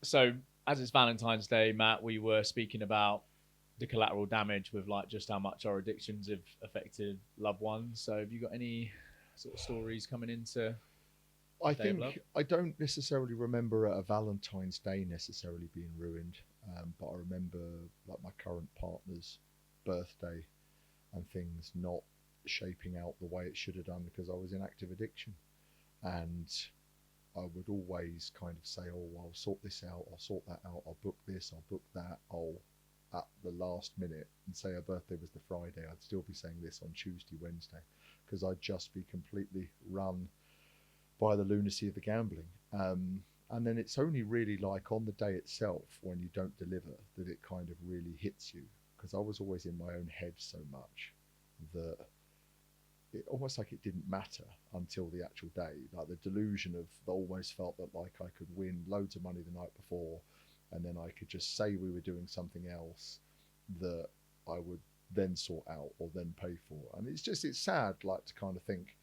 So as it's Valentine's Day, Matt, we were speaking about the collateral damage with like just how much our addictions have affected loved ones. So have you got any sort of stories coming into I Day of Love? think I don't necessarily remember a Valentine's Day necessarily being ruined, but I remember like my current partner's birthday and things not shaping out the way it should have done because I was in active addiction, and I would always kind of say, "Oh, I'll sort this out. I'll sort that out. I'll book this. I'll book that. I'll." At the last minute, and say her birthday was the Friday, I'd still be saying this on Tuesday, Wednesday, because I'd just be completely run by the lunacy of the gambling. And then it's only really like on the day itself when you don't deliver that it kind of really hits you. Because I was always in my own head so much that it almost like it didn't matter until the actual day. Like the delusion of almost felt that like I could win loads of money the night before, and then I could just say we were doing something else that I would then sort out or then pay for. And it's sad like to kind of think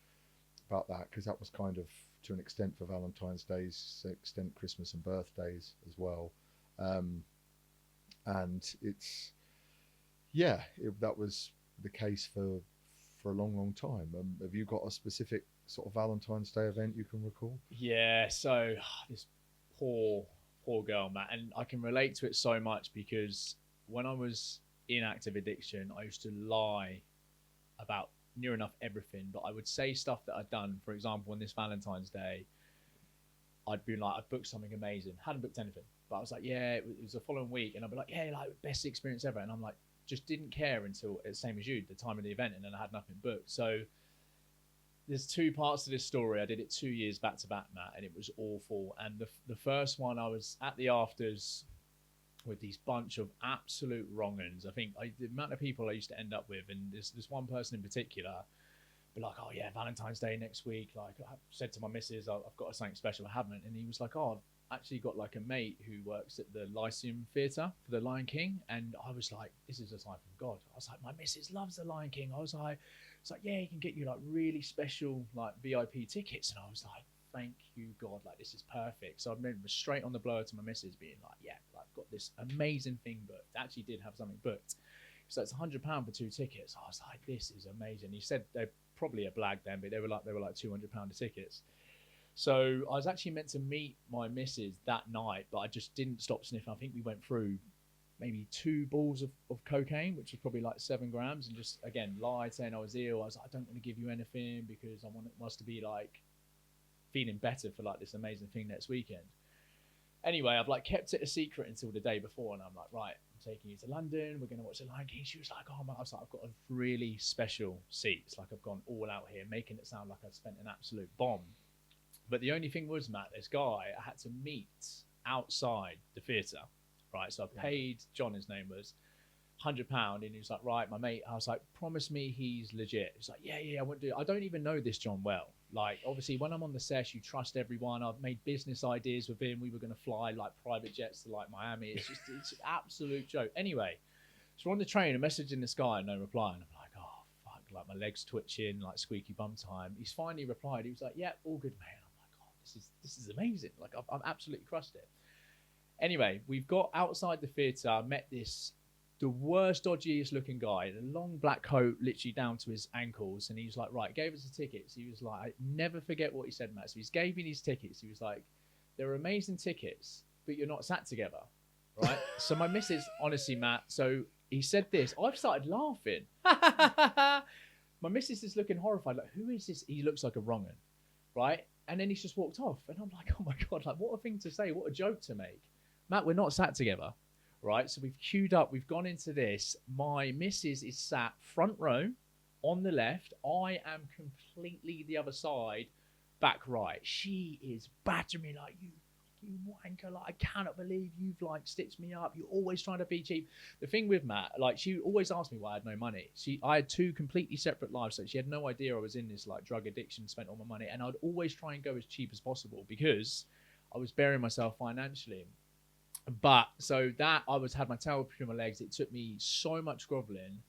about that because that was kind of to an extent for Valentine's Days, to an extent Christmas and birthdays as well. Um, and it's that was the case for a long, long time. Have you got a specific sort of Valentine's Day event you can recall? Yeah, so this poor, poor girl, Matt, and I can relate to it so much because when I was in active addiction, I used to lie about near enough everything, but I would say stuff that I'd done. For example, on this Valentine's Day, I'd be like, I'd booked something amazing, hadn't booked anything, but I was like, yeah, it was the following week, and I'd be like, yeah, like best experience ever, and I'm like, just didn't care until same as you, the time of the event, and then I had nothing booked. So there's two parts to this story. I did it 2 years back to back, Matt, and it was awful. And the first one, I was at the afters with these bunch of absolute wrong uns. I think the amount of people I used to end up with, and this one person in particular, be like, oh yeah, Valentine's Day next week. Like I said to my missus, I've got something special I haven't, and he was like, oh, I've actually got like a mate who works at the Lyceum Theatre for the Lion King, and I was like, this is a sign from God. I was like, my missus loves the Lion King. I was like, it's like, yeah, he can get you like really special like VIP tickets, and I was like, thank you God, like this is perfect. So I remember straight on the blower to my missus being like, yeah, like, I've got this amazing thing booked. Actually did have something booked. So it's £100 for two tickets. I was like, this is amazing. He said they're probably a blag then, but they were like £200 tickets. So I was actually meant to meet my missus that night, but I just didn't stop sniffing. I think we went through maybe two balls of cocaine, which was probably like 7 grams, and just again lied saying I was ill. I was like, I don't want to give you anything because I want us to be like feeling better for like this amazing thing next weekend. Anyway, I've like kept it a secret until the day before, and I'm like, right, I'm taking you to London. We're going to watch the Lion King. She was like, oh my, I was like, I've got a really special seats. Like I've gone all out here, making it sound like I spent an absolute bomb. But the only thing was, Matt, this guy I had to meet outside the theatre, right? So I Yeah. paid John, his name was, £100, and he was like, right, my mate. I was like, promise me he's legit. He's like, yeah, yeah, I won't do it. I don't even know this John well. Like, obviously, when I'm on the sesh, you trust everyone. I've made business ideas with him. We were going to fly like private jets to like Miami. It's an absolute joke. Anyway, so we're on the train, a message in the sky, no reply, and I'm like, oh fuck, like my legs twitching, like squeaky bum time. He's finally replied. He was like, yeah, all good, man. I'm like, oh, this is amazing. Like, I've absolutely crushed it. Anyway, we've got outside the theatre. I met this the worst, dodgiest looking guy in a long black coat, literally down to his ankles. And he was like, right, gave us the tickets. He was like, I never forget what he said, Matt. So he gave me these tickets. He was like, they're amazing tickets, but you're not sat together, right? So my missus, honestly, Matt, so he said this. I've started laughing. My missus is looking horrified, like, who is this? He looks like a wrong un, right? And then he's just walked off. And I'm like, oh my God, like, what a thing to say. What a joke to make. Matt, we're not sat together, right? So we've queued up, we've gone into this. My missus is sat front row on the left. I am completely the other side, back right. She is battering me like, you wanker, like I cannot believe you've like stitched me up. You're always trying to be cheap. The thing with Matt, like she always asked me why I had no money. I had two completely separate lives, so she had no idea I was in this like drug addiction, spent all my money, and I'd always try and go as cheap as possible because I was burying myself financially. But so that I was had my tail between my legs. It took me so much groveling.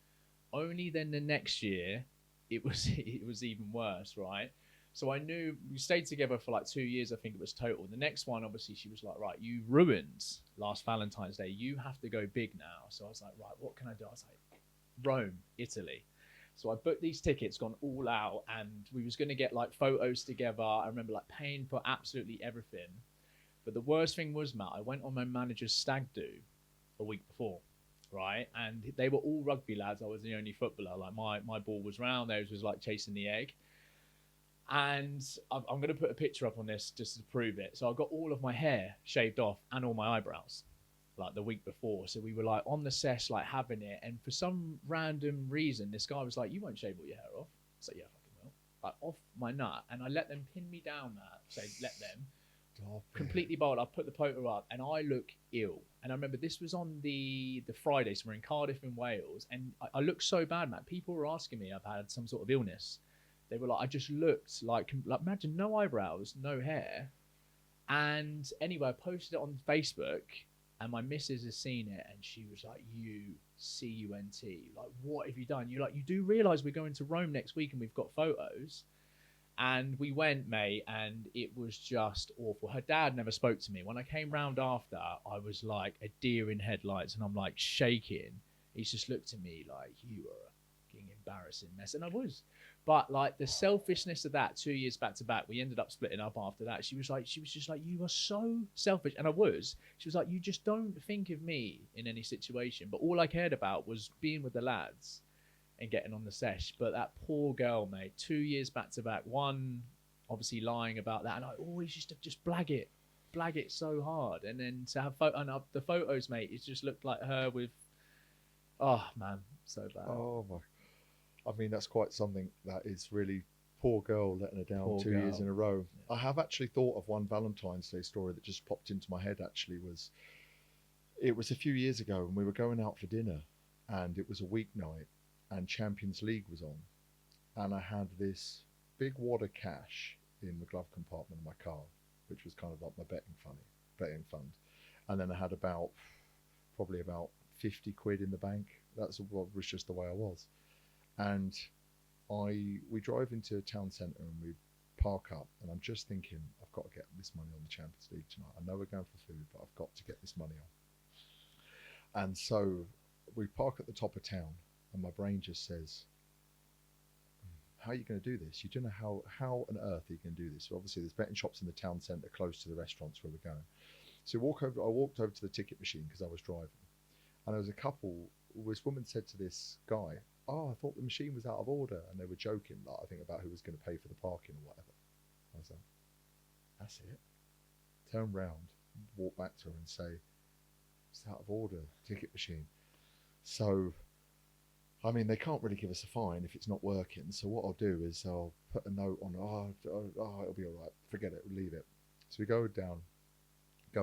Only then the next year, it was it was even worse, right? So I knew we stayed together for like 2 years, I think it was total. The next one, obviously, she was like, right, you ruined last Valentine's Day. You have to go big now. So I was like, right, what can I do? I was like, Rome, Italy. So I booked these tickets, gone all out, and we was going to get like photos together. I remember like paying for absolutely everything. But the worst thing was, Matt, I went on my manager's stag do a week before, right? And they were all rugby lads. I was the only footballer. Like my ball was round. Theirs was like chasing the egg. And I'm going to put a picture up on this just to prove it. So I got all of my hair shaved off and all my eyebrows like the week before. So we were like on the sesh, like having it. And for some random reason, this guy was like, you won't shave all your hair off. So yeah, fucking will. Like off my nut. And I let them pin me down, Matt. Say, let them. Completely bald. I put the photo up and I look ill. And I remember this was on the Friday, so we're in Cardiff in Wales, and I looked so bad, man. People were asking me I've had some sort of illness. They were like, I just looked like imagine no eyebrows, no hair. And anyway, I posted it on Facebook, and my missus has seen it, and she was like, "You cunt, like what have you done? You do realise we're going to Rome next week, and we've got photos." And we went, mate, and it was just awful. Her dad never spoke to me. When I came round after, I was like a deer in headlights, and I'm like shaking. He's just looked at me like, you are a fucking embarrassing mess. And I was. But like the selfishness of that 2 years back to back, we ended up splitting up after that. She was just like, you are so selfish. And I was. She was like, you just don't think of me in any situation. But all I cared about was being with the lads and getting on the sesh. But that poor girl, mate, 2 years back to back, one obviously lying about that, and I always used to just blag it so hard, and then to have the photos, mate, it just looked like her with, oh man, so bad. Oh my! I mean, that's quite something. That is really poor girl letting her down Poor 2 girl. years in a row. Yeah. I have actually thought of one Valentine's Day story that just popped into my head. Actually, it was a few years ago, and we were going out for dinner, and it was a weeknight, and Champions League was on, and I had this big wad of cash in the glove compartment of my car, which was kind of like my betting fund, and then I had probably about 50 quid in the bank. That's what was just the way I was, and we drive into a town centre and we park up, and I'm just thinking, I've got to get this money on the Champions League tonight. I know we're going for food, but I've got to get this money on. And so we park at the top of town, and my brain just says, how are you going to do this? You don't know how on earth are you going to do this? So obviously there's betting shops in the town centre close to the restaurants where we're going. So I walked over to the ticket machine because I was driving, and there was a couple. This woman said to this guy, "Oh, I thought the machine was out of order," and they were joking, like, I think about who was going to pay for the parking or whatever. I was like, that's it. Turn round, walk back to her and say, it's out of order, ticket machine. So, I mean, they can't really give us a fine if it's not working. So what I'll do is I'll put a note on, it'll be all right. Forget it, leave it. So we go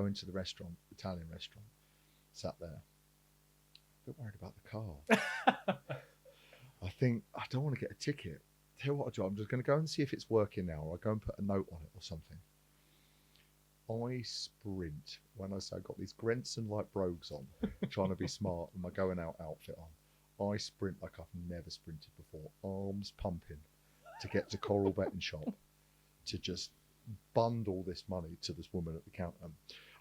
into the restaurant, Italian restaurant, sat there. A bit worried about the car. I think, I don't want to get a ticket. Tell you what I'll do, I'm just going to go and see if it's working now, or I'll go and put a note on it or something. I sprint when I say I've got these Grenson-like brogues on, trying to be smart, and my going out outfit on. I sprint like I've never sprinted before, arms pumping, to get to Coral Betting Shop, to just bundle this money to this woman at the counter.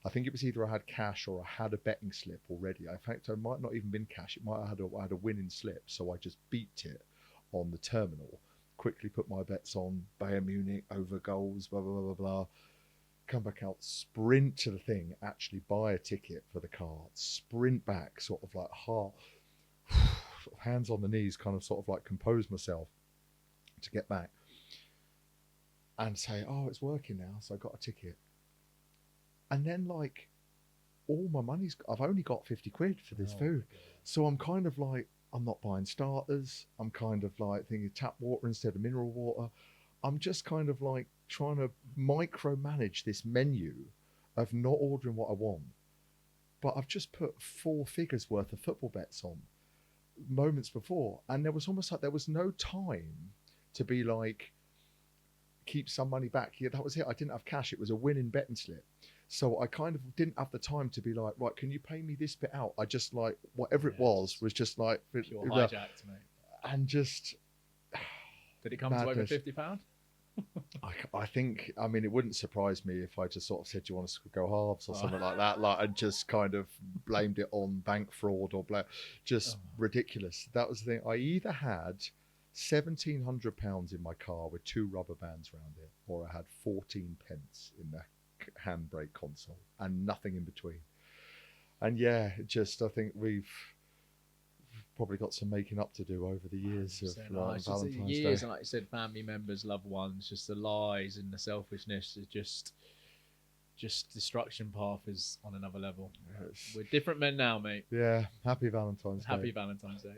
I think it was either I had cash or I had a betting slip already. In fact, it might not even been cash. It might have I had a winning slip, so I just beat it on the terminal, quickly put my bets on Bayern Munich over goals, blah, blah, blah, blah, blah. Come back out, sprint to the thing, actually buy a ticket for the car, sprint back, sort of like hands on the knees, kind of sort of like compose myself to get back and say, oh, it's working now, so I got a ticket. And then, like, all my money's, I've only got 50 quid for this food. So I'm kind of like, I'm not buying starters. I'm kind of like thinking tap water instead of mineral water. I'm just kind of like trying to micromanage this menu of not ordering what I want. But I've just put 4 figures worth of football bets on moments before. And there was almost like there was no time to be like, keep some money back. Yeah, that was it. I didn't have cash. It was a winning betting slip. So I kind of didn't have the time to be like, right, can you pay me this bit out? I just like, whatever it was just like... Pure hijacked, mate. And just... Did it come to over £50? I think, I mean, it wouldn't surprise me if I just sort of said, "Do you want us to go halves?" or Oh. something like that, like, and just kind of blamed it on bank fraud or just Oh. ridiculous. That was the thing. I either had £1,700 in my car with two rubber bands around it, or I had 14 pence in the handbrake console and nothing in between. And yeah, just I think we've probably got some making up to do over the years of 100%. Oh, it's just the Valentine's years, Day. and like you said, family members, loved ones, just the lies and the selfishness is just destruction path is on another level. Yes. We're different men now, mate. Yeah, happy Valentine's Day. Happy Valentine's Day.